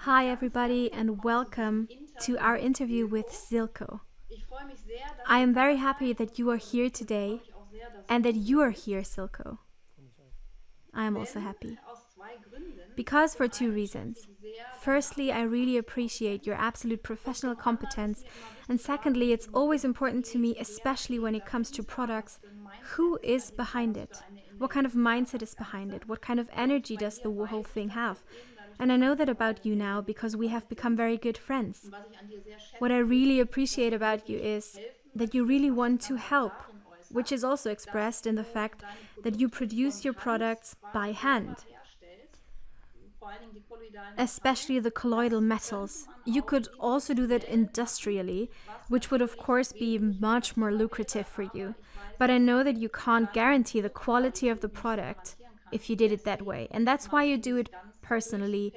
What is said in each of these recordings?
Hi, everybody, and welcome to our interview with Silko. I am very happy that you are here today and that you are here, Silko. I am also happy. Because for two reasons. Firstly, I really appreciate your absolute professional competence. And secondly, it's always important to me, especially when it comes to products, who is behind it? What kind of mindset is behind it? What kind of energy does the whole thing have? And I know that about you now because we have become very good friends. What I really appreciate about you is that you really want to help, which is also expressed in the fact that you produce your products by hand, especially the colloidal metals. You could also do that industrially, which would, of course, be much more lucrative for you. But I know that you can't guarantee the quality of the product if you did it that way. And that's why you do it personally.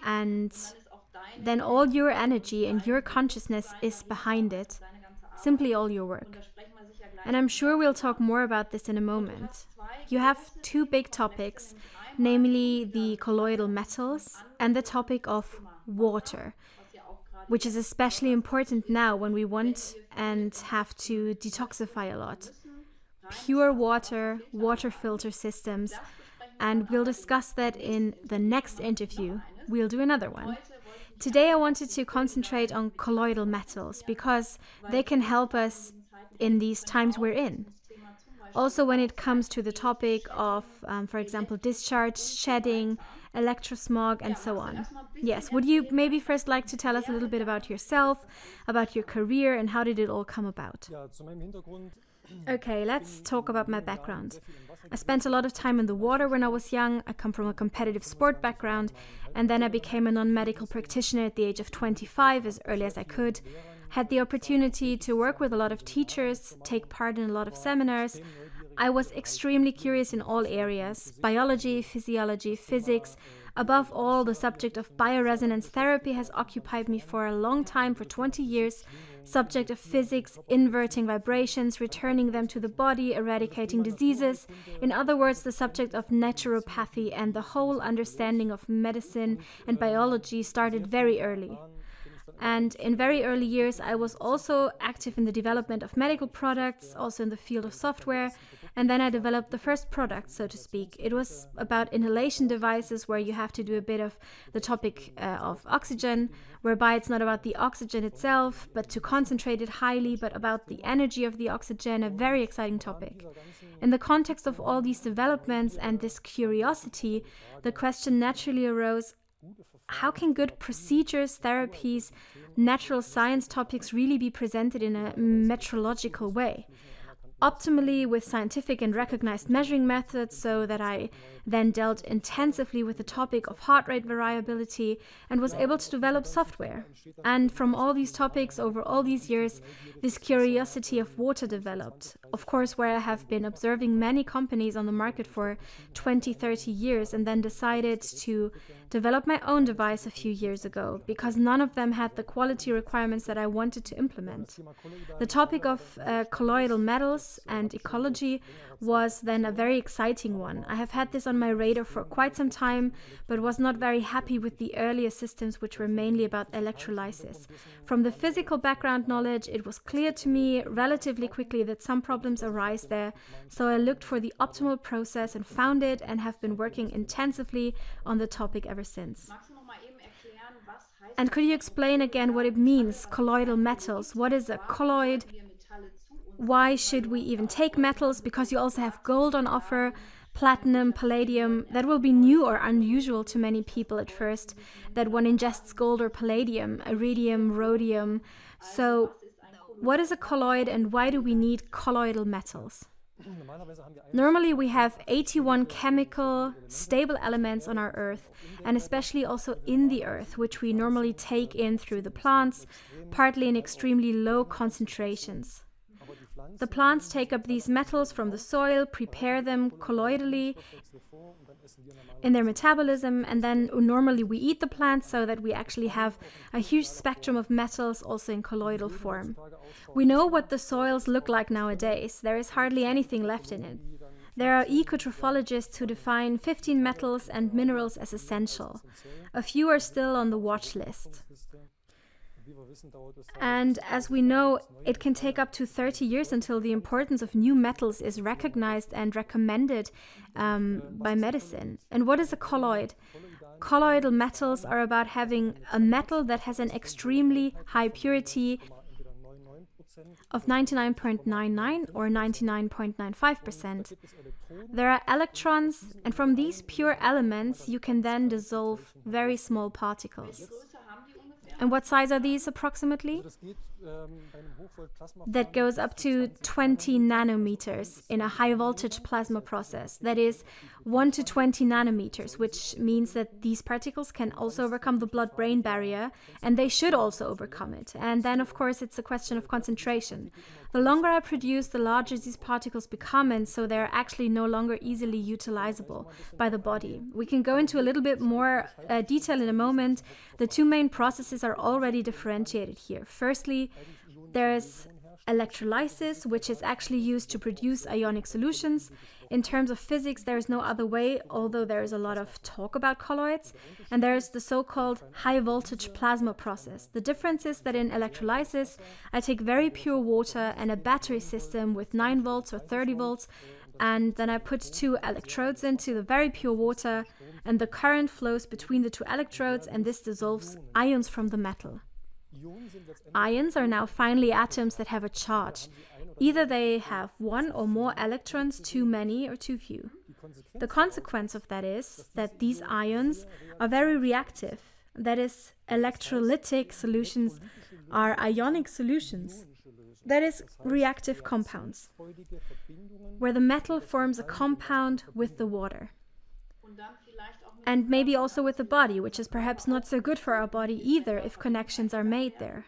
And then all your energy and your consciousness is behind it. Simply all your work. And I'm sure we'll talk more about this in a moment. You have two big topics, namely the colloidal metals and the topic of water, which is especially important now when we want and have to detoxify a lot. Pure water, water filter systems, and we'll discuss that in the next interview. We'll do another one. Today I wanted to concentrate on colloidal metals because they can help us in these times we're in. Also, when it comes to the topic of, for example, discharge, shedding, electrosmog, and so on. Yes, would you maybe first like to tell us a little bit about yourself, about your career, and how did it all come about? Okay, let's talk about my background. I spent a lot of time in the water when I was young. I come from a competitive sport background, and then I became a non-medical practitioner at the age of 25, as early as I could. Had the opportunity to work with a lot of teachers, take part in a lot of seminars. I was extremely curious in all areas: biology, physiology, physics. Above all, the subject of bioresonance therapy has occupied me for a long time, for 20 years. Subject of physics, inverting vibrations, returning them to the body, eradicating diseases. In other words, the subject of naturopathy and the whole understanding of medicine and biology started very early. And in very early years, I was also active in the development of medical products, also in the field of software. And then I developed the first product, so to speak. It was about inhalation devices where you have to do a bit of the topic of oxygen, whereby it's not about the oxygen itself, but to concentrate it highly, but about the energy of the oxygen, a very exciting topic. In the context of all these developments and this curiosity, the question naturally arose: how can good procedures, therapies, natural science topics really be presented in a metrological way? Optimally with scientific and recognized measuring methods, so that I then dealt intensively with the topic of heart rate variability and was able to develop software. And from all these topics over all these years, this curiosity of water developed. Of course, where I have been observing many companies on the market for 20, 30 years and then decided to develop my own device a few years ago because none of them had the quality requirements that I wanted to implement. The topic of colloidal metals and ecology was then a very exciting one. I have had this on my radar for quite some time, but was not very happy with the earlier systems, which were mainly about electrolysis. From the physical background knowledge, it was clear to me relatively quickly that some problems arise there, so I looked for the optimal process and found it, and have been working intensively on the topic ever since. And could you explain again what it means, colloidal metals? What is a colloid? Why should we even take metals? Because you also have gold on offer, platinum, palladium. That will be new or unusual to many people at first, that one ingests gold or palladium, iridium, rhodium. So what is a colloid and why do we need colloidal metals? Normally we have 81 chemical stable elements on our Earth, and especially also in the Earth, which we normally take in through the plants, partly in extremely low concentrations. The plants take up these metals from the soil, prepare them colloidally in their metabolism, and then normally we eat the plants so that we actually have a huge spectrum of metals also in colloidal form. We know what the soils look like nowadays. There is hardly anything left in it. There are ecotrophologists who define 15 metals and minerals as essential. A few are still on the watch list. And as we know, it can take up to 30 years until the importance of new metals is recognized and recommended by medicine. And what is a colloid? Colloidal metals are about having a metal that has an extremely high purity of 99.99 or 99.95%. There are electrons, and from these pure elements you can then dissolve very small particles. And what size are these approximately? That goes up to 20 nanometers in a high voltage plasma process. That is 1 to 20 nanometers, which means that these particles can also overcome the blood-brain barrier, and they should also overcome it. And then, of course, it's a question of concentration. The longer I produce, the larger these particles become, and so they're actually no longer easily utilizable by the body. We can go into a little bit more detail in a moment. The two main processes are already differentiated here. Firstly, there's electrolysis, which is actually used to produce ionic solutions. In terms of physics, there is no other way, although there is a lot of talk about colloids. And there's the so-called high voltage plasma process. The difference is that in electrolysis, I take very pure water and a battery system with 9 volts or 30 volts, and then I put 2 electrodes into the very pure water, and the current flows between the 2 electrodes, and this dissolves ions from the metal. Ions are now finally atoms that have a charge. Either they have 1 or more electrons, too many or too few. The consequence of that is that these ions are very reactive. That is, electrolytic solutions are ionic solutions. That is, reactive compounds, where the metal forms a compound with the water. And maybe also with the body, which is perhaps not so good for our body either if connections are made there.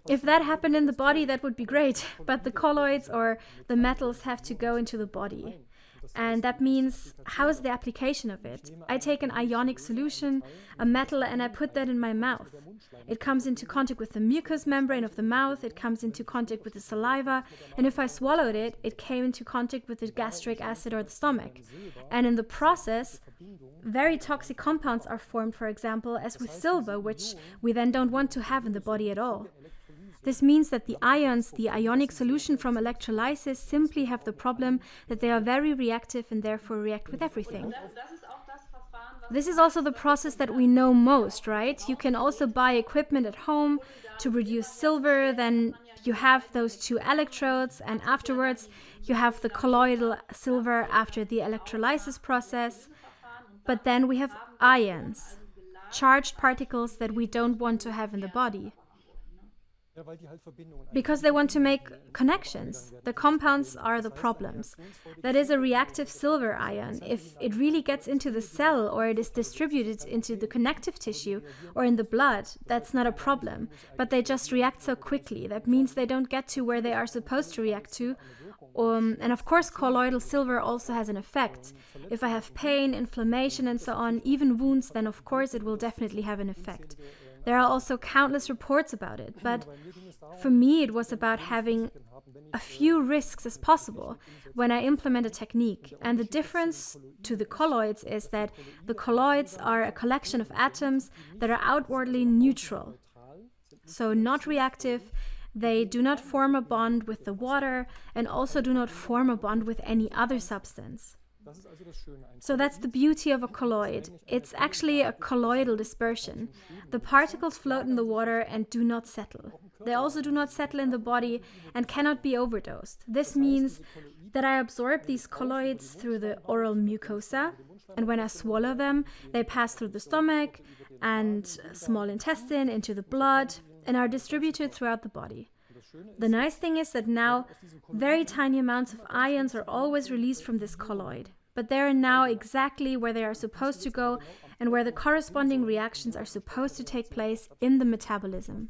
If that happened in the body, that would be great, but the colloids or the metals have to go into the body. And that means, how is the application of it? I take an ionic solution, a metal, and I put that in my mouth. It comes into contact with the mucous membrane of the mouth, it comes into contact with the saliva, and if I swallowed it, it came into contact with the gastric acid or the stomach. And in the process, very toxic compounds are formed, for example, as with silver, which we then don't want to have in the body at all. This means that the ions, the ionic solution from electrolysis, simply have the problem that they are very reactive and therefore react with everything. This is also the process that we know most, right? You can also buy equipment at home to produce silver, then you have those 2 electrodes, and afterwards you have the colloidal silver after the electrolysis process. But then we have ions, charged particles that we don't want to have in the body, because they want to make connections. The compounds are the problems. That is a reactive silver ion. If it really gets into the cell or it is distributed into the connective tissue or in the blood, that's not a problem. But they just react so quickly. That means they don't get to where they are supposed to react to. And of course, colloidal silver also has an effect. If I have pain, inflammation, and so on, even wounds, then of course it will definitely have an effect. There are also countless reports about it, but for me it was about having a few risks as possible when I implement a technique. And the difference to the colloids is that the colloids are a collection of atoms that are outwardly neutral, so not reactive. They do not form a bond with the water and also do not form a bond with any other substance. So that's the beauty of a colloid. It's actually a colloidal dispersion. The particles float in the water and do not settle. They also do not settle in the body and cannot be overdosed. This means that I absorb these colloids through the oral mucosa, and when I swallow them, they pass through the stomach and small intestine into the blood and are distributed throughout the body. The nice thing is that now very tiny amounts of ions are always released from this colloid, but they are now exactly where they are supposed to go and where the corresponding reactions are supposed to take place in the metabolism.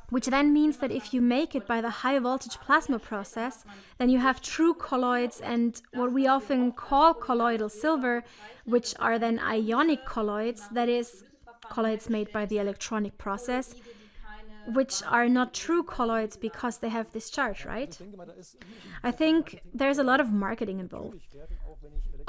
Which then means that if you make it by the high voltage plasma process, then you have true colloids and what we often call colloidal silver, which are then ionic colloids, that is, colloids made by the electronic process, which are not true colloids because they have this charge, right? I think there's a lot of marketing involved.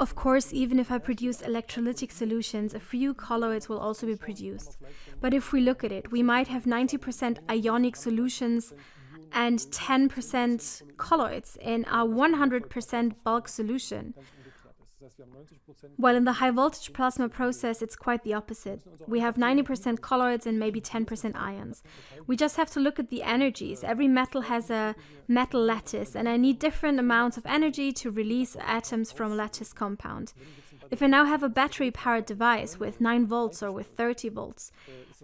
Of course, even if I produce electrolytic solutions, a few colloids will also be produced. But if we look at it, we might have 90% ionic solutions and 10% colloids in our 100% bulk solution. While in the high voltage plasma process, it's quite the opposite. We have 90% colloids and maybe 10% ions. We just have to look at the energies. Every metal has a metal lattice, and I need different amounts of energy to release atoms from a lattice compound. If I now have a battery-powered device with 9 volts or with 30 volts,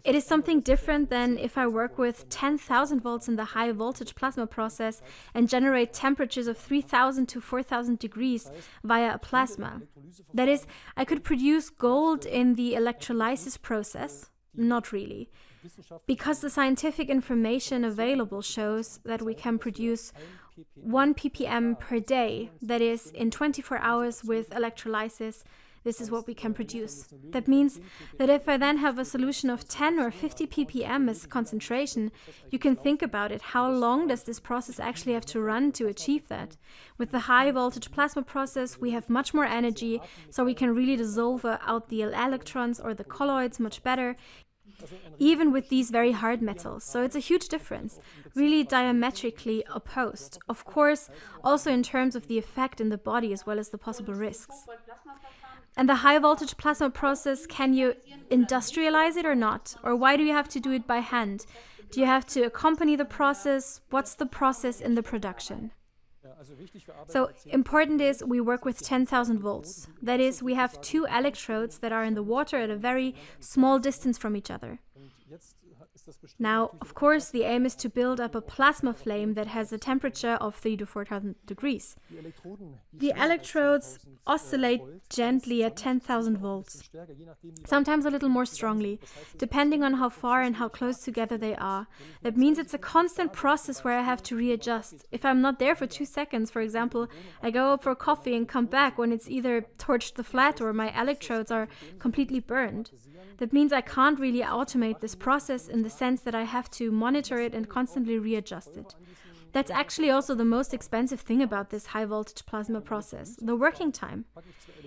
it is something different than if I work with 10,000 volts in the high voltage plasma process and generate temperatures of 3,000 to 4,000 degrees via a plasma. That is, I could produce gold in the electrolysis process? Not really. Because the scientific information available shows that we can produce 1 ppm per day, that is, in 24 hours with electrolysis, this is what we can produce. That means that if I then have a solution of 10 or 50 ppm as concentration, you can think about it. How long does this process actually have to run to achieve that? With the high voltage plasma process, we have much more energy, so we can really dissolve out the electrons or the colloids much better, even with these very hard metals. So it's a huge difference, really diametrically opposed. Of course, also in terms of the effect in the body as well as the possible risks. And the high voltage plasma process, can you industrialize it or not? Or why do you have to do it by hand? Do you have to accompany the process? What's the process in the production? So important is we work with 10,000 volts. That is, we have 2 electrodes that are in the water at a very small distance from each other. Now, of course, the aim is to build up a plasma flame that has a temperature of 3,000 to 4,000 degrees. The electrodes oscillate gently at 10,000 volts, sometimes a little more strongly, depending on how far and how close together they are. That means it's a constant process where I have to readjust. If I'm not there for 2 seconds, for example, I go up for coffee and come back when it's either torched the flat or my electrodes are completely burned. That means I can't really automate this process in the sense that I have to monitor it and constantly readjust it. That's actually also the most expensive thing about this high voltage plasma process, the working time.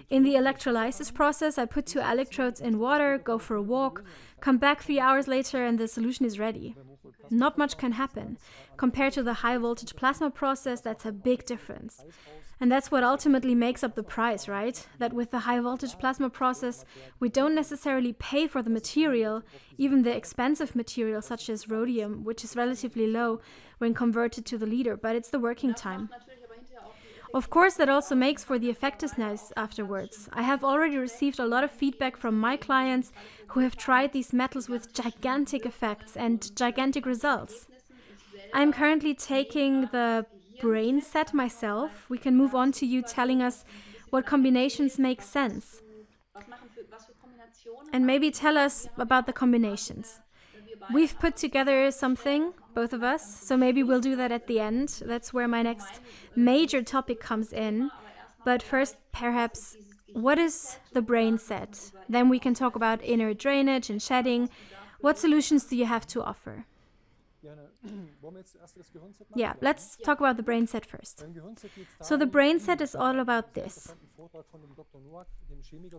In the electrolysis process, I put 2 electrodes in water, go for a walk, come back 3 hours later and the solution is ready. Not much can happen. Compared to the high voltage plasma process, that's a big difference. And that's what ultimately makes up the price, right? That with the high voltage plasma process, we don't necessarily pay for the material, even the expensive material such as rhodium, which is relatively low when converted to the liter, but it's the working time. Of course, that also makes for the effectiveness afterwards. I have already received a lot of feedback from my clients who have tried these metals with gigantic effects and gigantic results. I'm currently taking the brain set myself. We can move on to you telling us what combinations make sense. And maybe tell us about the combinations. We've put together something, both of us, so maybe we'll do that at the end. That's where my next major topic comes in. But first, perhaps, what is the brain set? Then we can talk about inner drainage and shedding. What solutions do you have to offer? Yeah, let's talk about the brain set first. So the brain set is all about this.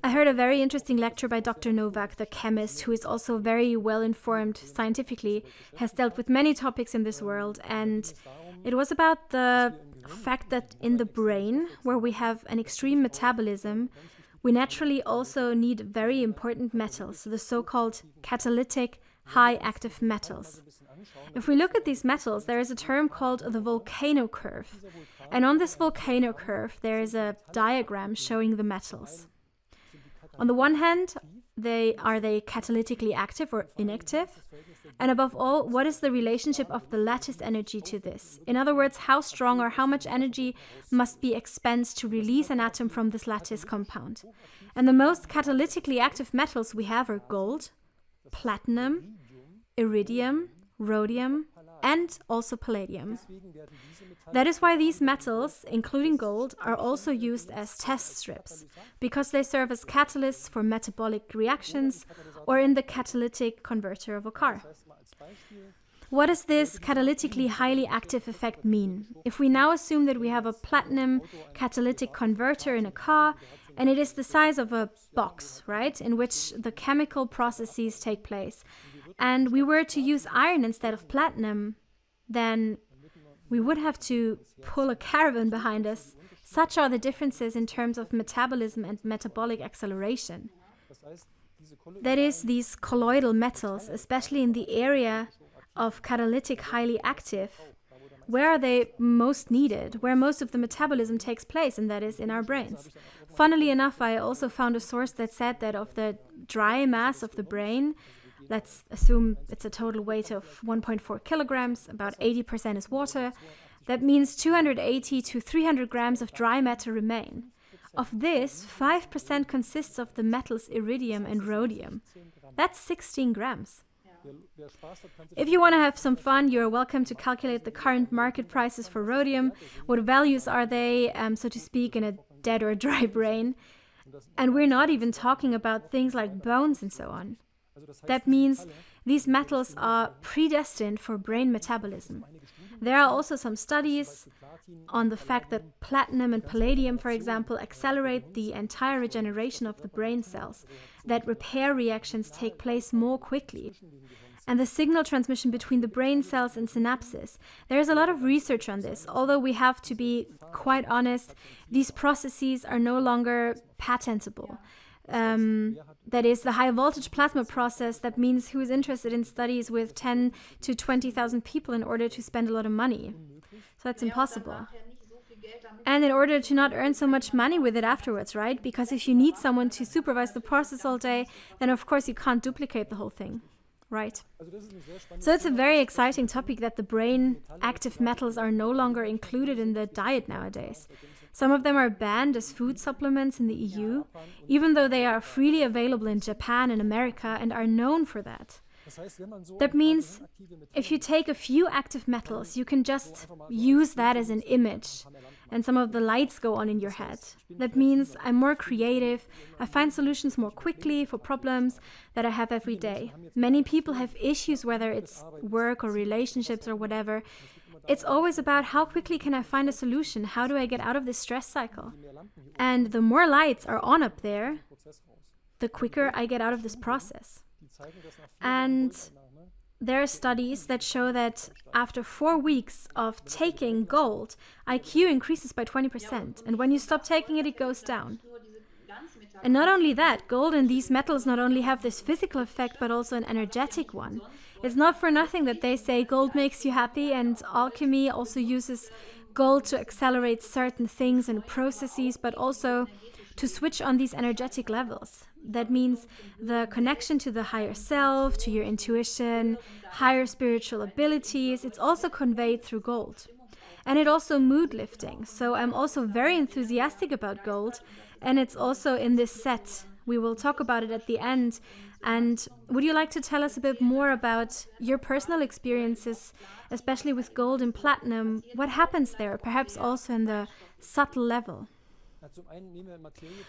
I heard a very interesting lecture by Dr. Novak, the chemist, who is also very well informed scientifically, has dealt with many topics in this world, and it was about the fact that in the brain, where we have an extreme metabolism, we naturally also need very important metals, the so-called catalytic high active metals. If we look at these metals, there is a term called the volcano curve. And on this volcano curve, there is a diagram showing the metals. On the one hand, are they catalytically active or inactive? And above all, what is the relationship of the lattice energy to this? In other words, how strong or how much energy must be expended to release an atom from this lattice compound? And the most catalytically active metals we have are gold, platinum, iridium, rhodium, and also palladium. That is why these metals, including gold, are also used as test strips, because they serve as catalysts for metabolic reactions or in the catalytic converter of a car. What does this catalytically highly active effect mean? If we now assume that we have a platinum catalytic converter in a car, and it is the size of a box, right, in which the chemical processes take place, and we were to use iron instead of platinum, then we would have to pull a caravan behind us. Such are the differences in terms of metabolism and metabolic acceleration. That is, these colloidal metals, especially in the area of catalytic highly active, where are they most needed, where most of the metabolism takes place, and that is in our brains. Funnily enough, I also found a source that said that of the dry mass of the brain, let's assume it's a total weight of 1.4 kilograms, about 80% is water. That means 280 to 300 grams of dry matter remain. Of this, 5% consists of the metals iridium and rhodium. That's 16 grams. If you want to have some fun, you're welcome to calculate the current market prices for rhodium. What values are they, so to speak, in a dead or dry brain? And we're not even talking about things like bones and so on. That means these metals are predestined for brain metabolism. There are also some studies on the fact that platinum and palladium, for example, accelerate the entire regeneration of the brain cells, that repair reactions take place more quickly. And the signal transmission between the brain cells and synapses. There is a lot of research on this, although we have to be quite honest, these processes are no longer patentable. That is the high voltage plasma process. That means who is interested in studies with 10 to 20,000 people in order to spend a lot of money. So that's impossible. And in order to not earn so much money with it afterwards, right? Because if you need someone to supervise the process all day, then of course you can't duplicate the whole thing, right? So it's a very exciting topic that the brain active metals are no longer included in the diet nowadays. Some of them are banned as food supplements in the EU, even though they are freely available in Japan and America and are known for that. That means if you take a few active metals, you can just use that as an image, and some of the lights go on in your head. That means I'm more creative, I find solutions more quickly for problems that I have every day. Many people have issues, whether it's work or relationships or whatever. It's always about how quickly can I find a solution? How do I get out of this stress cycle? And the more lights are on up there, the quicker I get out of this process. And there are studies that show that after 4 weeks of taking gold, IQ increases by 20%. And when you stop taking it, it goes down. And not only that, gold and these metals not only have this physical effect, but also an energetic one. It's not for nothing that they say gold makes you happy, and alchemy also uses gold to accelerate certain things and processes, but also to switch on these energetic levels. That means the connection to the higher self, to your intuition, higher spiritual abilities. It's also conveyed through gold. And it also mood lifting. So I'm also very enthusiastic about gold, and it's also in this set. We will talk about it at the end. And would you like to tell us a bit more about your personal experiences, especially with gold and platinum? What happens there, perhaps also in the subtle level?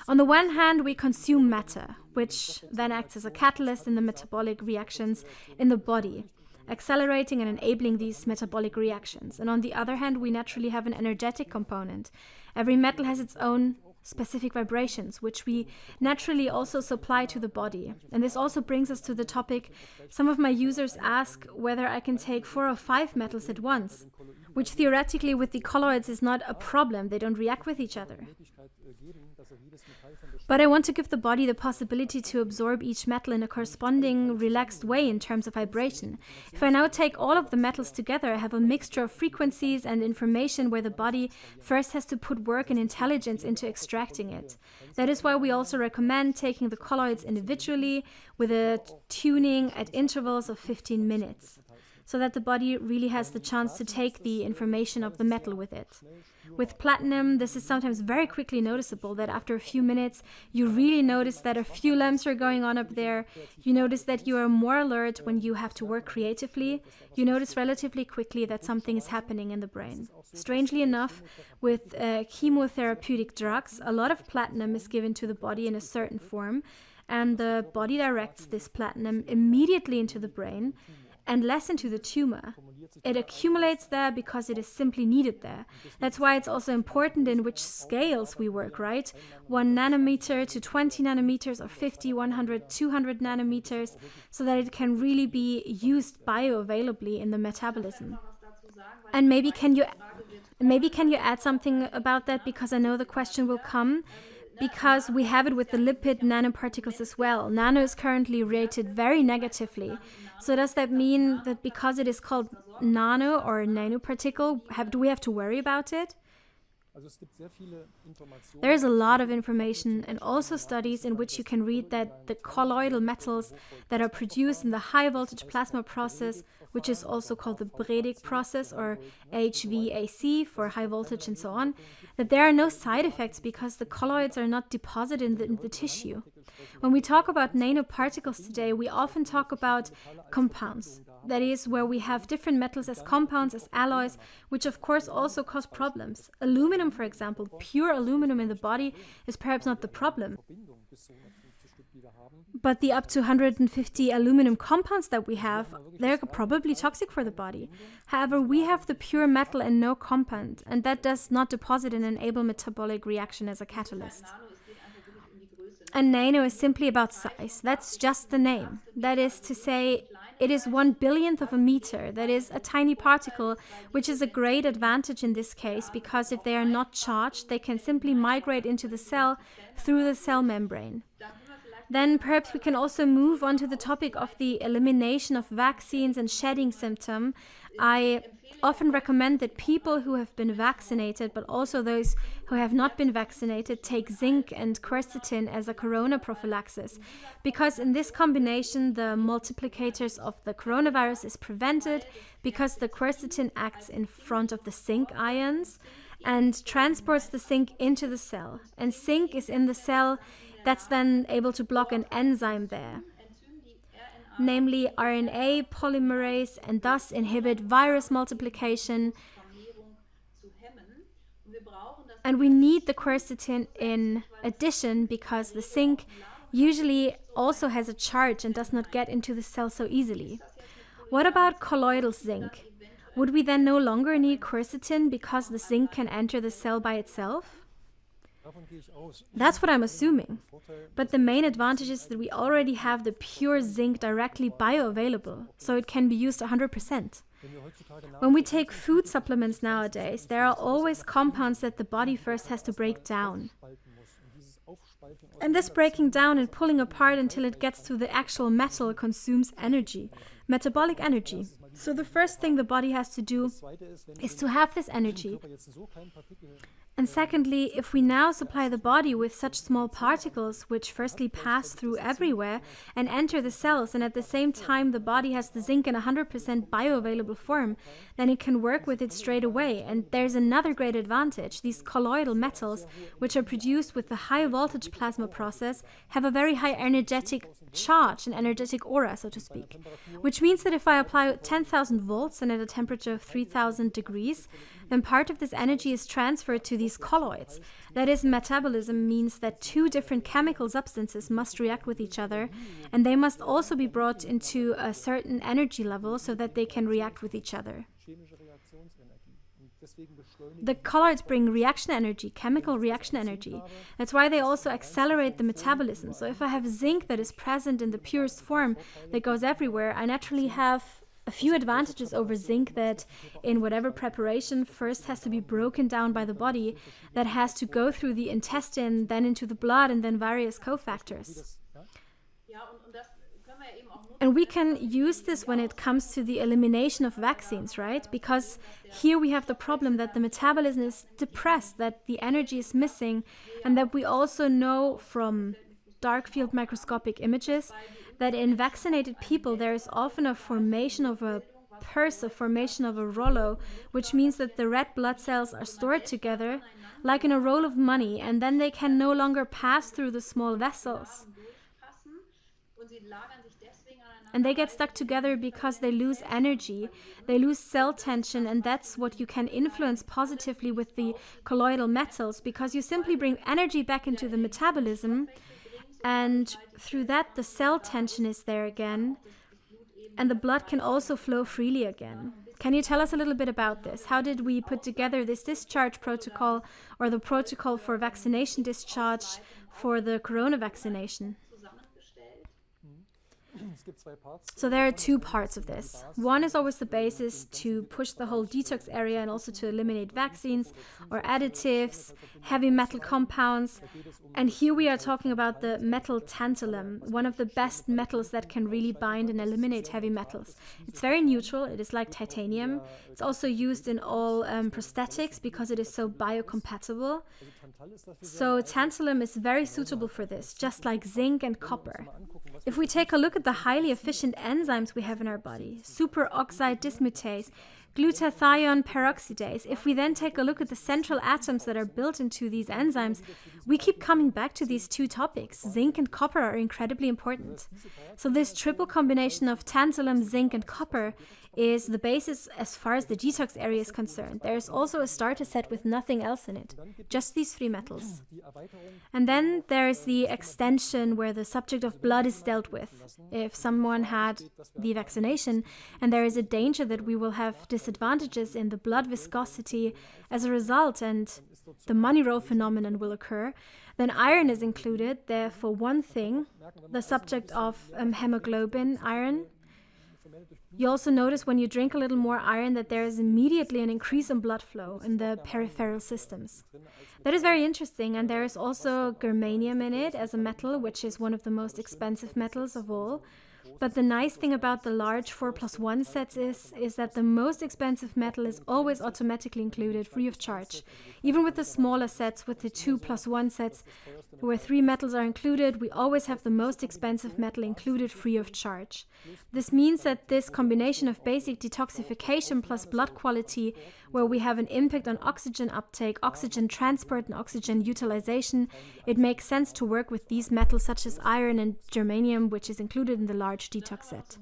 On the one hand, we consume matter, which then acts as a catalyst in the metabolic reactions in the body, accelerating and enabling these metabolic reactions. And on the other hand, we naturally have an energetic component. Every metal has its own specific vibrations, which we naturally also supply to the body. And this also brings us to the topic. Some of my users ask whether I can take 4 or 5 metals at once, which theoretically with the colloids is not a problem. They don't react with each other. But I want to give the body the possibility to absorb each metal in a corresponding relaxed way in terms of vibration. If I now take all of the metals together, I have a mixture of frequencies and information where the body first has to put work and intelligence into extracting it. That is why we also recommend taking the colloids individually with a tuning at intervals of 15 minutes, so that the body really has the chance to take the information of the metal with it. With platinum, this is sometimes very quickly noticeable, that after a few minutes, you really notice that a few lamps are going on up there. You notice that you are more alert when you have to work creatively. You notice relatively quickly that something is happening in the brain. Strangely enough, with chemotherapeutic drugs, a lot of platinum is given to the body in a certain form, and the body directs this platinum immediately into the brain. and less into the tumor. It accumulates there because it is simply needed there. That's why it's also important in which scales we work, right? 1 nanometer to 20 nanometers, or 50, 100, 200 nanometers, so that it can really be used bioavailably in the metabolism. And maybe can you add something about that, because I know the question will come, because we have it with the lipid nanoparticles as well. Nano is currently rated very negatively. So does that mean that because it is called nano or nanoparticle, do we have to worry about it? There is a lot of information and also studies in which you can read that the colloidal metals that are produced in the high voltage plasma process, which is also called the Bredig process, or HVAC for high voltage and so on, that there are no side effects because the colloids are not deposited in the tissue. When we talk about nanoparticles today, we often talk about compounds. That is, where we have different metals as compounds, as alloys, which of course also cause problems. Aluminum, for example, pure aluminum in the body is perhaps not the problem. But the up to 150 aluminum compounds that we have, they're probably toxic for the body. However, we have the pure metal and no compound, and that does not deposit and enable metabolic reaction as a catalyst. And nano is simply about size. That's just the name. That is to say, it is 1/1000th of a meter. That is a tiny particle, which is a great advantage in this case, because if they are not charged, they can simply migrate into the cell through the cell membrane. Then perhaps we can also move on to the topic of the elimination of vaccines and shedding symptom. I often recommend that people who have been vaccinated, but also those who have not been vaccinated, take zinc and quercetin as a corona prophylaxis, because in this combination the multiplicators of the coronavirus is prevented, because the quercetin acts in front of the zinc ions and transports the zinc into the cell. And zinc is in the cell that's then able to block an enzyme there, namely RNA polymerase, and thus inhibit virus multiplication. And we need the quercetin in addition because the zinc usually also has a charge and does not get into the cell so easily. What about colloidal zinc? Would we then no longer need quercetin because the zinc can enter the cell by itself? That's what I'm assuming. But the main advantage is that we already have the pure zinc directly bioavailable, so it can be used 100%. When we take food supplements nowadays, there are always compounds that the body first has to break down. And this breaking down and pulling apart until it gets to the actual metal consumes energy, metabolic energy. So the first thing the body has to do is to have this energy. And secondly, if we now supply the body with such small particles, which firstly pass through everywhere and enter the cells, and at the same time the body has the zinc in 100% bioavailable form, then it can work with it straight away. And there's another great advantage. These colloidal metals, which are produced with the high voltage plasma process, have a very high energetic charge, an energetic aura, so to speak. Which means that if I apply 10,000 volts and at a temperature of 3,000 degrees, then part of this energy is transferred to these colloids. That is, metabolism means that two different chemical substances must react with each other, and they must also be brought into a certain energy level so that they can react with each other. The colloids bring reaction energy, chemical reaction energy. That's why they also accelerate the metabolism. So if I have zinc that is present in the purest form that goes everywhere, I naturally have a few advantages over zinc that in whatever preparation first has to be broken down by the body, that has to go through the intestine, then into the blood, and then various cofactors. And we can use this when it comes to the elimination of vaccines, right? Because here we have the problem that the metabolism is depressed, that the energy is missing, and that we also know from dark field microscopic images that in vaccinated people there is often a formation of a purse, a formation of a rollo, which means that the red blood cells are stored together like in a roll of money, and then they can no longer pass through the small vessels. And they get stuck together because they lose energy, they lose cell tension, and that's what you can influence positively with the colloidal metals, because you simply bring energy back into the metabolism, and through that the cell tension is there again, and the blood can also flow freely again. Can you tell us a little bit about this? How did we put together this discharge protocol, or the protocol for vaccination discharge for the corona vaccination? So there are two parts of this. One is always the basis to push the whole detox area and also to eliminate vaccines or additives, heavy metal compounds. And here we are talking about the metal tantalum, one of the best metals that can really bind and eliminate heavy metals. It's very neutral. It is like titanium. It's also used in all prosthetics because it is so biocompatible. So tantalum is very suitable for this, just like zinc and copper. If we take a look at the highly efficient enzymes we have in our body, superoxide dismutase, glutathione peroxidase, if we then take a look at the central atoms that are built into these enzymes, we keep coming back to these two topics. Zinc and copper are incredibly important. So this triple combination of tantalum, zinc, and copper is the basis as far as the detox area is concerned. There is also a starter set with nothing else in it, just these three metals. And then there is the extension where the subject of blood is dealt with. If someone had the vaccination and there is a danger that we will have disadvantages in the blood viscosity as a result and the money roll phenomenon will occur, then iron is included. There, for one thing, the subject of hemoglobin, iron. You also notice when you drink a little more iron that there is immediately an increase in blood flow in the peripheral systems. That is very interesting, and there is also germanium in it as a metal, which is one of the most expensive metals of all. But the nice thing about the large 4+1 sets is that the most expensive metal is always automatically included free of charge. Even with the smaller sets, with the 2+1 sets, where 3 metals are included, we always have the most expensive metal included free of charge. This means that this combination of basic detoxification plus blood quality, where we have an impact on oxygen uptake, oxygen transport, and oxygen utilization, it makes sense to work with these metals such as iron and germanium, which is included in the large detox set.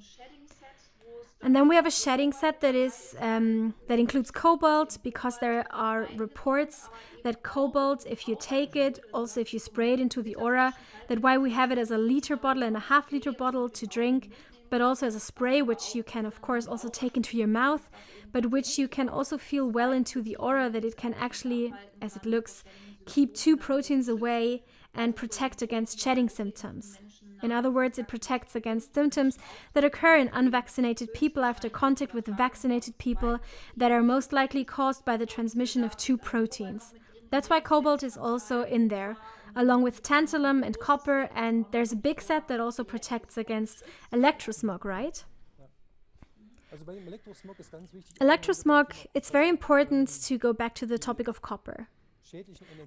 And then we have a shedding set that includes cobalt, because there are reports that cobalt, if you take it, also if you spray it into the aura, that why we have it as a liter bottle and a half-liter bottle to drink, but also as a spray, which you can of course also take into your mouth, but which you can also feel well into the aura, that it can actually, as it looks, keep 2 proteins away and protect against shedding symptoms. In other words, it protects against symptoms that occur in unvaccinated people after contact with vaccinated people that are most likely caused by the transmission of 2 proteins. That's why cobalt is also in there, along with tantalum and copper, and there's a big set that also protects against electrosmog, right? Electrosmog, it's very important to go back to the topic of copper.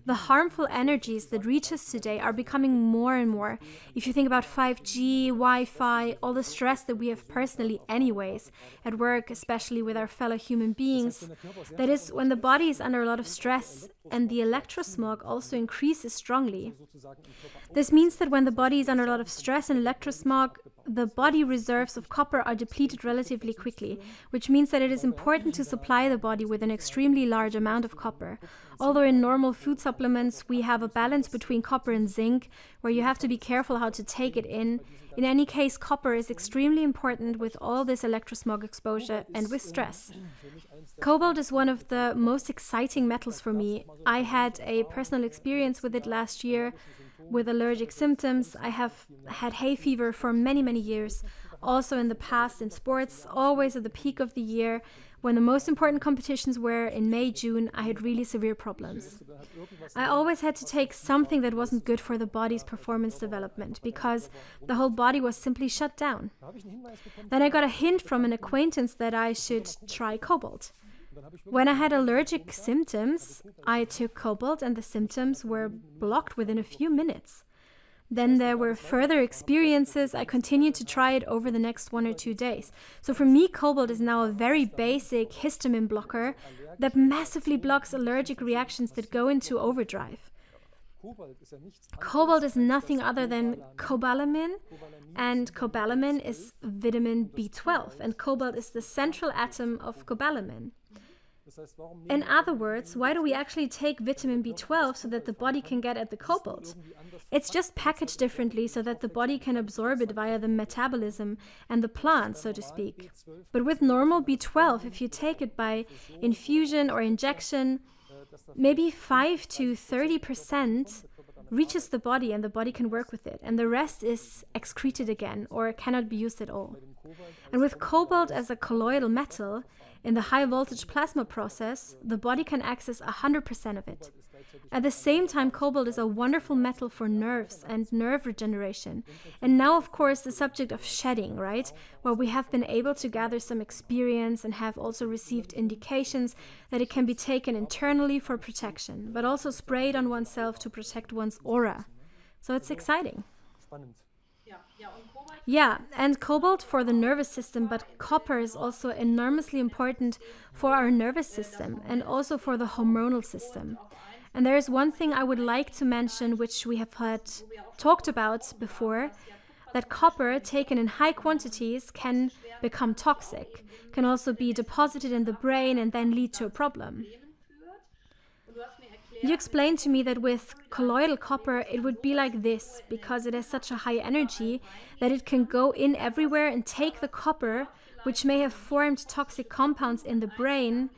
The harmful energies that reach us today are becoming more and more. If you think about 5G, Wi-Fi, all the stress that we have personally anyways, at work, especially with our fellow human beings, that is when the body is under a lot of stress, and the electrosmog also increases strongly. This means that when the body is under a lot of stress and electrosmog, the body reserves of copper are depleted relatively quickly, which means that it is important to supply the body with an extremely large amount of copper. Although in normal food supplements we have a balance between copper and zinc, where you have to be careful how to take it in any case, copper is extremely important with all this electrosmog exposure and with stress. Cobalt is one of the most exciting metals for me. I had a personal experience with it last year with allergic symptoms. I have had hay fever for many, many years. Also in the past in sports, always at the peak of the year, when the most important competitions were in May, June, I had really severe problems. I always had to take something that wasn't good for the body's performance development, because the whole body was simply shut down. Then I got a hint from an acquaintance that I should try cobalt. When I had allergic symptoms, I took cobalt and the symptoms were blocked within a few minutes. Then there were further experiences. I continued to try it over the next 1 or 2 days. So for me, cobalt is now a very basic histamine blocker that massively blocks allergic reactions that go into overdrive. Cobalt is nothing other than cobalamin, and cobalamin is vitamin B12, and cobalt is the central atom of cobalamin. In other words, why do we actually take vitamin B12 so that the body can get at the cobalt? It's just packaged differently so that the body can absorb it via the metabolism and the plant, so to speak. But with normal B12, if you take it by infusion or injection, maybe 5 to 30% reaches the body and the body can work with it, and the rest is excreted again or cannot be used at all. And with cobalt as a colloidal metal, in the high voltage plasma process, the body can access 100% of it. At the same time, cobalt is a wonderful metal for nerves and nerve regeneration. And now, of course, the subject of shedding, right? Where we have been able to gather some experience and have also received indications that it can be taken internally for protection, but also sprayed on oneself to protect one's aura. So it's exciting. Yeah, and cobalt for the nervous system, but copper is also enormously important for our nervous system and also for the hormonal system. And there is one thing I would like to mention, which we have had talked about before, that copper taken in high quantities can become toxic, can also be deposited in the brain and then lead to a problem. You explained to me that with colloidal copper it would be like this, because it has such a high energy that it can go in everywhere and take the copper, which may have formed toxic compounds in the brain,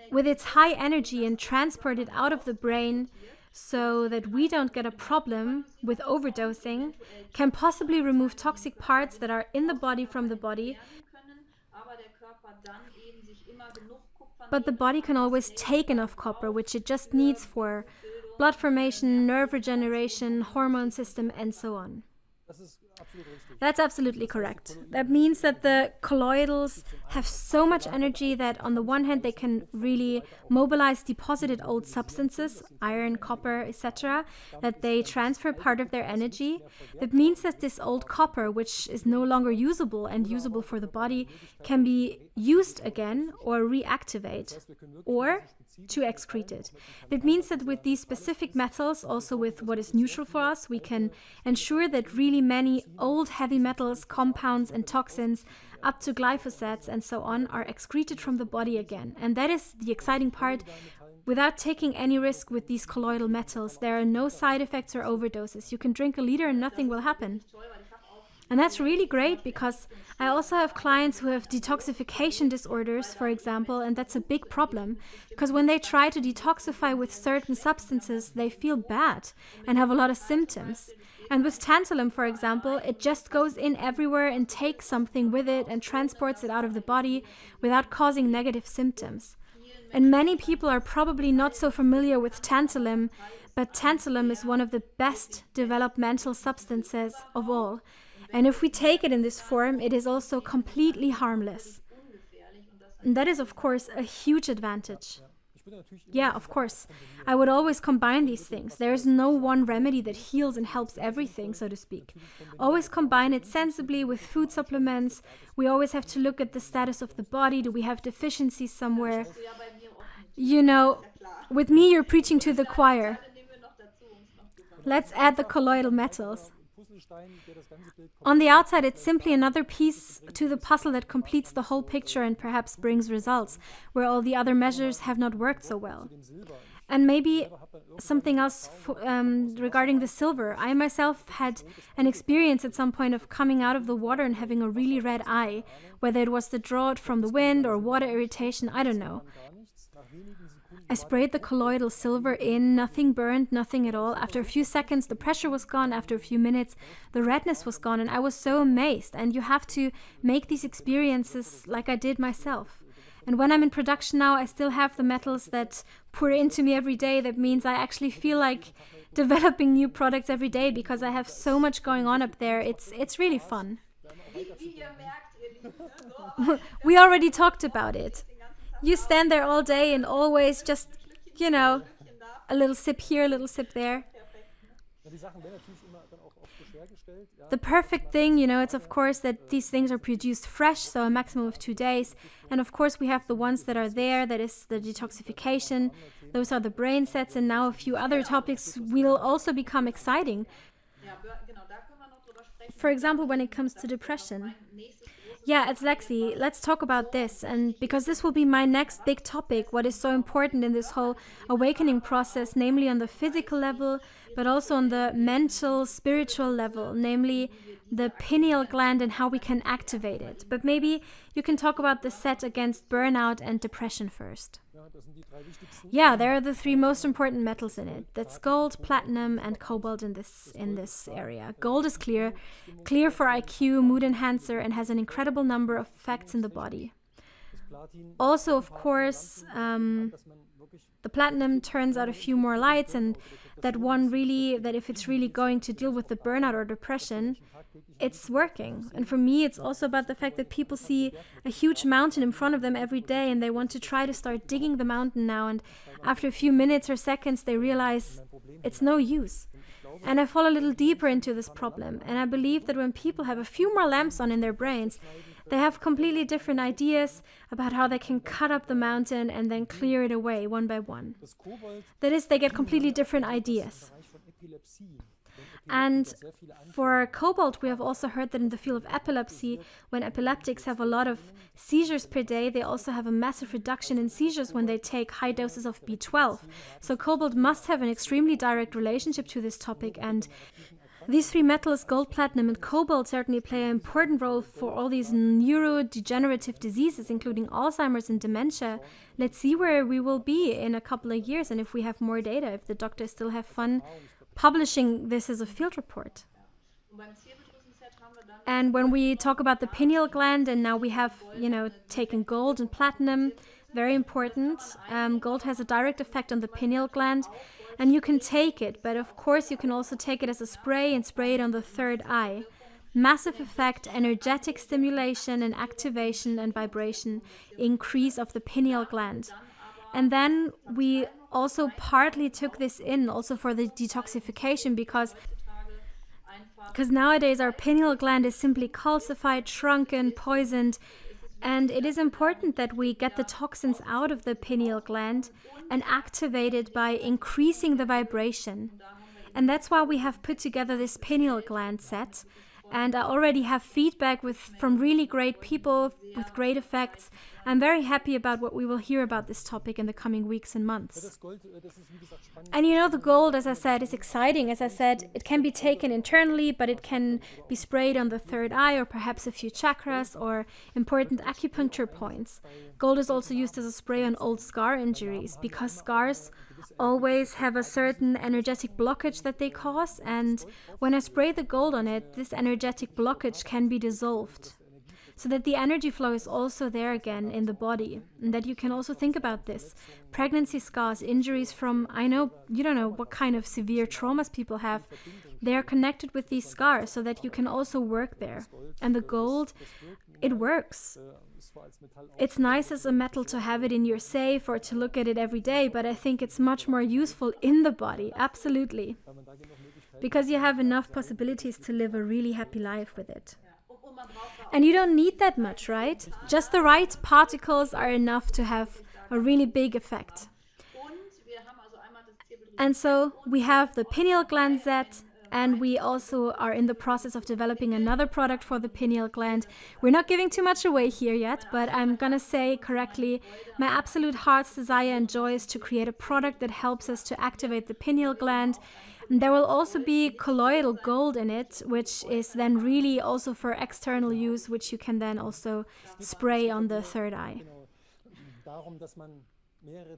with its high energy and transport it out of the brain so that we don't get a problem with overdosing, can possibly remove toxic parts that are in the body from the body. But the body can always take enough copper, which it just needs for blood formation, nerve regeneration, hormone system, and so on. That's absolutely correct. That means that the colloidals have so much energy that on the one hand they can really mobilize deposited old substances, iron, copper, etc., that they transfer part of their energy. That means that this old copper, which is no longer usable and usable for the body, can be used again or reactivate or to excrete it. That means that with these specific metals, also with what is neutral for us, we can ensure that really many old heavy metals, compounds and toxins up to glyphosates and so on are excreted from the body again. And that is the exciting part. Without taking any risk with these colloidal metals, there are no side effects or overdoses. You can drink a liter and nothing will happen. And that's really great, because I also have clients who have detoxification disorders, for example, and that's a big problem, because when they try to detoxify with certain substances, they feel bad and have a lot of symptoms. And with tantalum, for example, it just goes in everywhere and takes something with it and transports it out of the body without causing negative symptoms. And many people are probably not so familiar with tantalum, but tantalum is one of the best developmental substances of all. And if we take it in this form, it is also completely harmless. And that is, of course, a huge advantage. Yeah, of course. I would always combine these things. There is no one remedy that heals and helps everything, so to speak. Always combine it sensibly with food supplements. We always have to look at the status of the body. Do we have deficiencies somewhere? You know, with me, you're preaching to the choir. Let's add the colloidal metals. On the outside, it's simply another piece to the puzzle that completes the whole picture and perhaps brings results where all the other measures have not worked so well. And maybe something else regarding the silver. I myself had an experience at some point of coming out of the water and having a really red eye, whether it was the drought from the wind or water irritation, I don't know. I sprayed the colloidal silver in, nothing burned, nothing at all. After a few seconds, the pressure was gone. After a few minutes, the redness was gone, and I was so amazed. And you have to make these experiences like I did myself. And when I'm in production now, I still have the metals that pour into me every day. That means I actually feel like developing new products every day because I have so much going on up there. It's really fun. We already talked about it. You stand there all day and always just, you know, a little sip here, a little sip there. The perfect thing, you know, it's of course that these things are produced fresh, so a maximum of 2 days. And of course we have the ones that are there, that is the detoxification. Those are the brain sets, and now a few other topics will also become exciting. For example, when it comes to depression. Yeah, exactly. Let's talk about this. And because this will be my next big topic, what is so important in this whole awakening process, namely on the physical level, but also on the mental, spiritual level, namely the pineal gland and how we can activate it. But maybe you can talk about the set against burnout and depression first. Yeah, there are the three most important metals in it. That's gold, platinum, and cobalt in this area. Gold is clear for IQ, mood enhancer, and has an incredible number of effects in the body. Also, of course, the platinum turns out a few more lights, and that if it's really going to deal with the burnout or depression, it's working. And for me, it's also about the fact that people see a huge mountain in front of them every day and they want to try to start digging the mountain now. And after a few minutes or seconds, they realize it's no use. And I fall a little deeper into this problem. And I believe that when people have a few more lamps on in their brains, they have completely different ideas about how they can cut up the mountain and then clear it away one by one. That is, they get completely different ideas. And for cobalt, we have also heard that in the field of epilepsy, when epileptics have a lot of seizures per day, they also have a massive reduction in seizures when they take high doses of B12. So cobalt must have an extremely direct relationship to this topic, and these three metals, gold, platinum, and cobalt, certainly play an important role for all these neurodegenerative diseases, including Alzheimer's and dementia. Let's see where we will be in a couple of years, and if we have more data, if the doctors still have fun publishing this as a field report. And when we talk about the pineal gland, and now we have, taken gold and platinum, very important. Gold has a direct effect on the pineal gland, and you can take it, but of course you can also take it as a spray and spray it on the third eye. Massive effect, energetic stimulation and activation and vibration, increase of the pineal gland. And then we also partly took this in also for the detoxification because nowadays our pineal gland is simply calcified, shrunken, poisoned, and it is important that we get the toxins out of the pineal gland and activate it by increasing the vibration. And that's why we have put together this pineal gland set. And I already have feedback from really great people with great effects. I'm very happy about what we will hear about this topic in the coming weeks and months. And the gold, as I said, is exciting. As I said, it can be taken internally, but it can be sprayed on the third eye or perhaps a few chakras or important acupuncture points. Gold is also used as a spray on old scar injuries because scars always have a certain energetic blockage that they cause, and when I spray the gold on it, this energetic blockage can be dissolved so that the energy flow is also there again in the body, and that you can also think about this. Pregnancy scars, injuries from, I know you don't know what kind of severe traumas people have, they are connected with these scars so that you can also work there. And the gold, it works. It's nice as a metal to have it in your safe or to look at it every day, but I think it's much more useful in the body, absolutely. Because you have enough possibilities to live a really happy life with it. And you don't need that much, right? Just the right particles are enough to have a really big effect. And so we have the pineal gland set, and we also are in the process of developing another product for the pineal gland. We're not giving too much away here yet, but I'm going to say correctly, my absolute heart's desire and joy is to create a product that helps us to activate the pineal gland. And there will also be colloidal gold in it, which is then really also for external use, which you can then also spray on the third eye.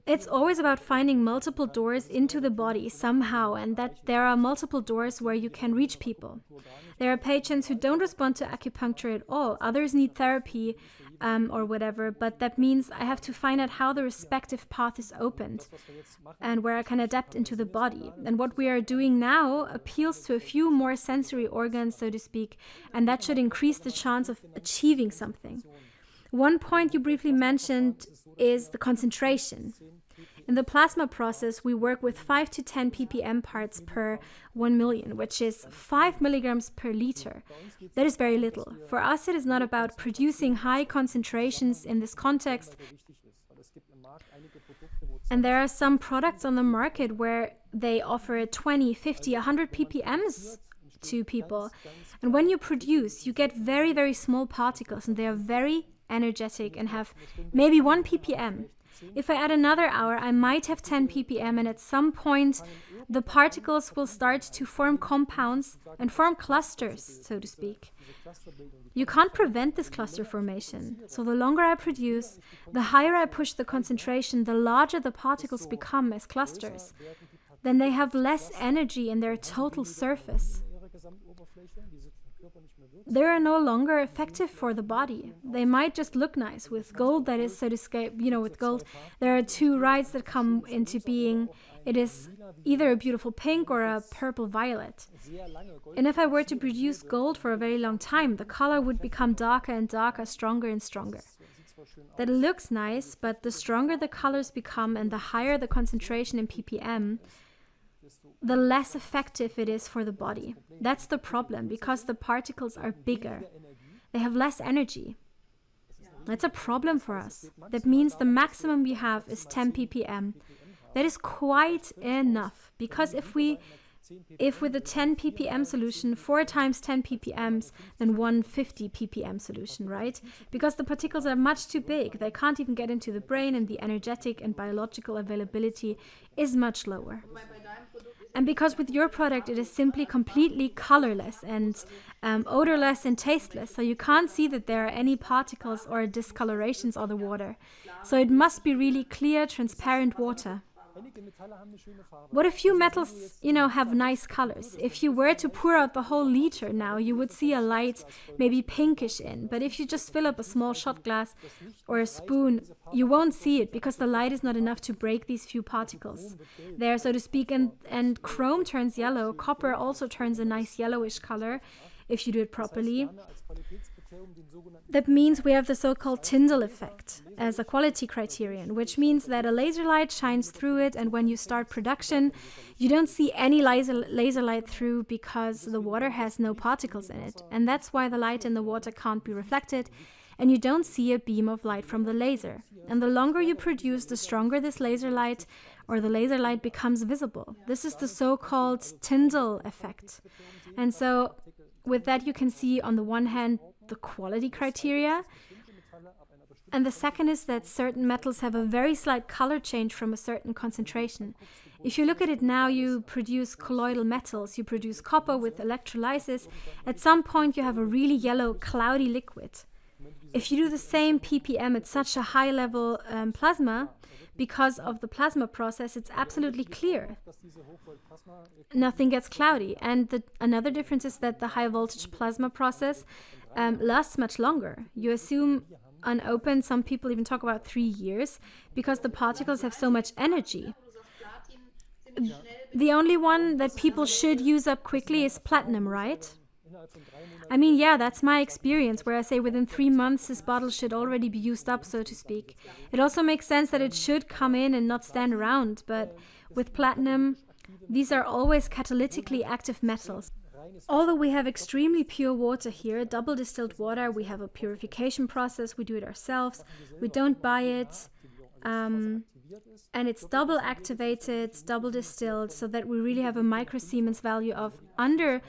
It's always about finding multiple doors into the body somehow, and that there are multiple doors where you can reach people. There are patients who don't respond to acupuncture at all. Others need therapy or whatever, but that means I have to find out how the respective path is opened and where I can adapt into the body. And what we are doing now appeals to a few more sensory organs, so to speak, and that should increase the chance of achieving something. One point you briefly mentioned is the concentration. In the plasma process, we work with 5 to 10 ppm parts per 1 million, which is 5 milligrams per liter. That is very little. For us, it is not about producing high concentrations in this context. And there are some products on the market where they offer 20, 50, 100 ppms to people. And when you produce, you get very, very small particles, and they are very energetic and have maybe 1 ppm. If I add another hour, I might have 10 ppm, and at some point the particles will start to form compounds and form clusters, so to speak. You can't prevent this cluster formation. So the longer I produce, the higher I push the concentration, the larger the particles become as clusters. Then they have less energy in their total surface. They are no longer effective for the body. They might just look nice. With gold, that is, so to speak, with gold, there are 2 dyes that come into being. It is either a beautiful pink or a purple violet. And if I were to produce gold for a very long time, the color would become darker and darker, stronger and stronger. That looks nice, but the stronger the colors become and the higher the concentration in ppm, the less effective it is for the body. That's the problem, because the particles are bigger. They have less energy. That's a problem for us. That means the maximum we have is 10 ppm. That is quite enough, because if with a 10 ppm solution, 4 times 10 ppms, then 150 ppm solution, right? Because the particles are much too big. They can't even get into the brain, and the energetic and biological availability is much lower. And because with your product it is simply completely colorless and odorless and tasteless, so you can't see that there are any particles or discolorations on the water. So it must be really clear, transparent water. What a few metals, have nice colors. If you were to pour out the whole liter now, you would see a light, maybe pinkish in. But if you just fill up a small shot glass or a spoon, you won't see it, because the light is not enough to break these few particles there, so to speak. And chrome turns yellow. Copper also turns a nice yellowish color if you do it properly. That means we have the so-called Tyndall effect as a quality criterion, which means that a laser light shines through it, and when you start production, you don't see any laser light through, because the water has no particles in it. And that's why the light in the water can't be reflected, and you don't see a beam of light from the laser. And the longer you produce, the stronger this laser light, or the laser light, becomes visible. This is the so-called Tyndall effect. And so with that, you can see on the one hand the quality criteria, and the second is that certain metals have a very slight color change from a certain concentration. If you look at it now, you produce colloidal metals, you produce copper with electrolysis. At some point you have a really yellow, cloudy liquid. If you do the same ppm at such a high level plasma, because of the plasma process, it's absolutely clear. Nothing gets cloudy. And another difference is that the high voltage plasma process lasts much longer. You assume unopened, some people even talk about 3 years, because the particles have so much energy. The only one that people should use up quickly is platinum, right? I mean, yeah, that's my experience, where I say within 3 months this bottle should already be used up, so to speak. It also makes sense that it should come in and not stand around, but with platinum, these are always catalytically active metals. Although we have extremely pure water here, double distilled water, we have a purification process, we do it ourselves, we don't buy it, and it's double activated, double distilled, so that we really have a microsiemens value of under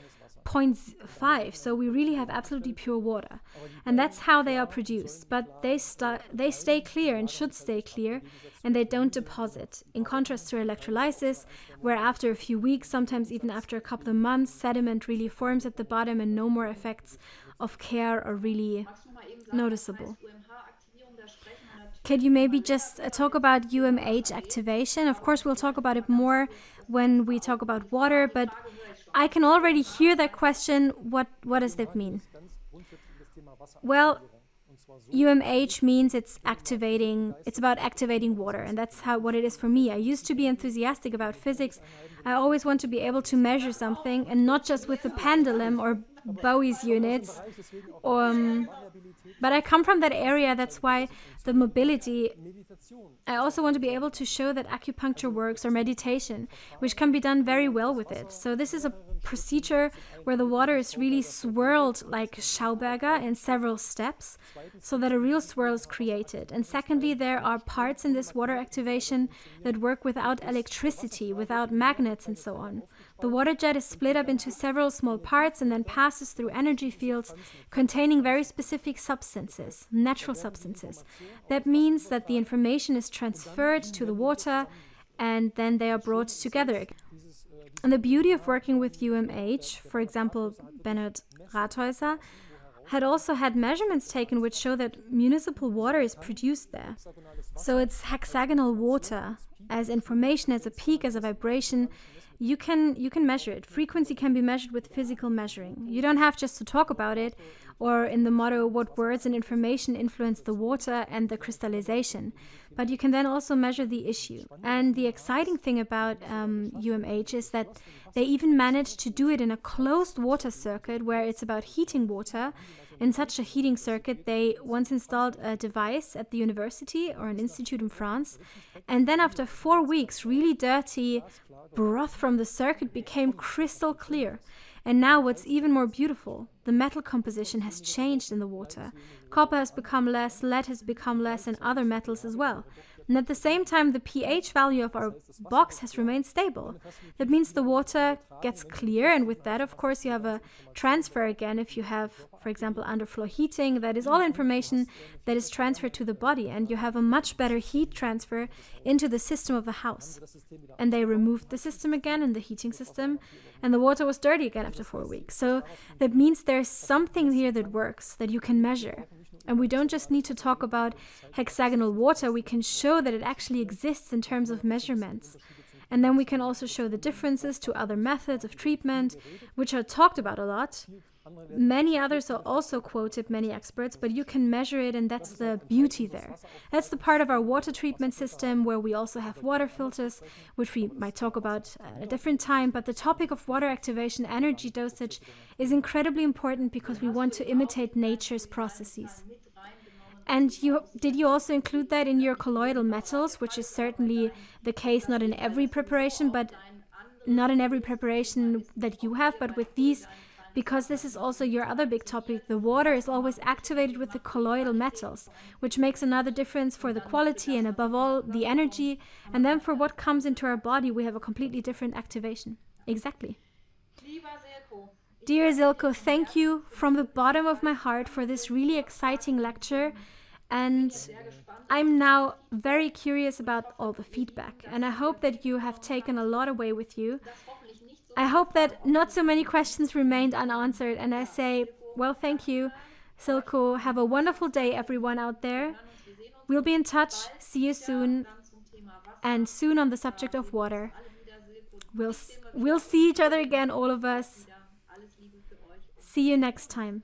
0.5, so we really have absolutely pure water, and that's how they are produced. But they stay clear and should stay clear, and they don't deposit, in contrast to electrolysis, where after a few weeks, sometimes even after a couple of months, sediment really forms at the bottom and no more effects of care are really noticeable. Could you maybe just talk about UMH activation? Of course, we'll talk about it more when we talk about water, but I can already hear that question. What does that mean? Well, UMH means it's about activating water, and that's what it is for me. I used to be enthusiastic about physics. I always want to be able to measure something, and not just with the pendulum or Bowie's units. But I come from that area, that's why the mobility. I also want to be able to show that acupuncture works, or meditation, which can be done very well with it. So this is a procedure where the water is really swirled like Schauberger in several steps, so that a real swirl is created. And secondly, there are parts in this water activation that work without electricity, without magnets and so on. The water jet is split up into several small parts and then passes through energy fields containing very specific substances, natural substances. That means that the information is transferred to the water and then they are brought together. And the beauty of working with UMH, for example, Bernhard Rathhäuser, had also had measurements taken which show that municipal water is produced there. So it's hexagonal water. As information, as a peak, as a vibration, you can measure it. Frequency can be measured with physical measuring. You don't have just to talk about it, or in the motto, what words and information influence the water and the crystallization. But you can then also measure the issue. And the exciting thing about UMH is that they even managed to do it in a closed water circuit where it's about heating water. In such a heating circuit, they once installed a device at the university or an institute in France. And then after 4 weeks, really dirty broth from the circuit became crystal clear. And now what's even more beautiful, the metal composition has changed in the water. Copper has become less, lead has become less, and other metals as well. And at the same time, the pH value of our box has remained stable. That means the water gets clear, and with that, of course, you have a transfer again. If you have, for example, underfloor heating, that is all information that is transferred to the body, and you have a much better heat transfer into the system of the house. And they removed the system again in the heating system, and the water was dirty again after 4 weeks. So that means there's something here that works, that you can measure. And we don't just need to talk about hexagonal water, we can show that it actually exists in terms of measurements. And then we can also show the differences to other methods of treatment, which are talked about a lot. Many others are also quoted, many experts, but you can measure it, and that's the beauty there. That's the part of our water treatment system where we also have water filters, which we might talk about at a different time. But the topic of water activation, energy dosage, is incredibly important because we want to imitate nature's processes. And did you also include that in your colloidal metals, which is certainly the case, not in every preparation, but not in every preparation that you have, but with these, because this is also your other big topic. The water is always activated with the colloidal metals, which makes another difference for the quality and above all the energy. And then for what comes into our body, we have a completely different activation. Exactly. Dear Silko, thank you from the bottom of my heart for this really exciting lecture. And I'm now very curious about all the feedback. And I hope that you have taken a lot away with you. I hope that not so many questions remained unanswered, and I say, well, thank you, Silko. Have a wonderful day, everyone out there. We'll be in touch. See you soon, and soon on the subject of water. We'll see each other again, all of us. See you next time.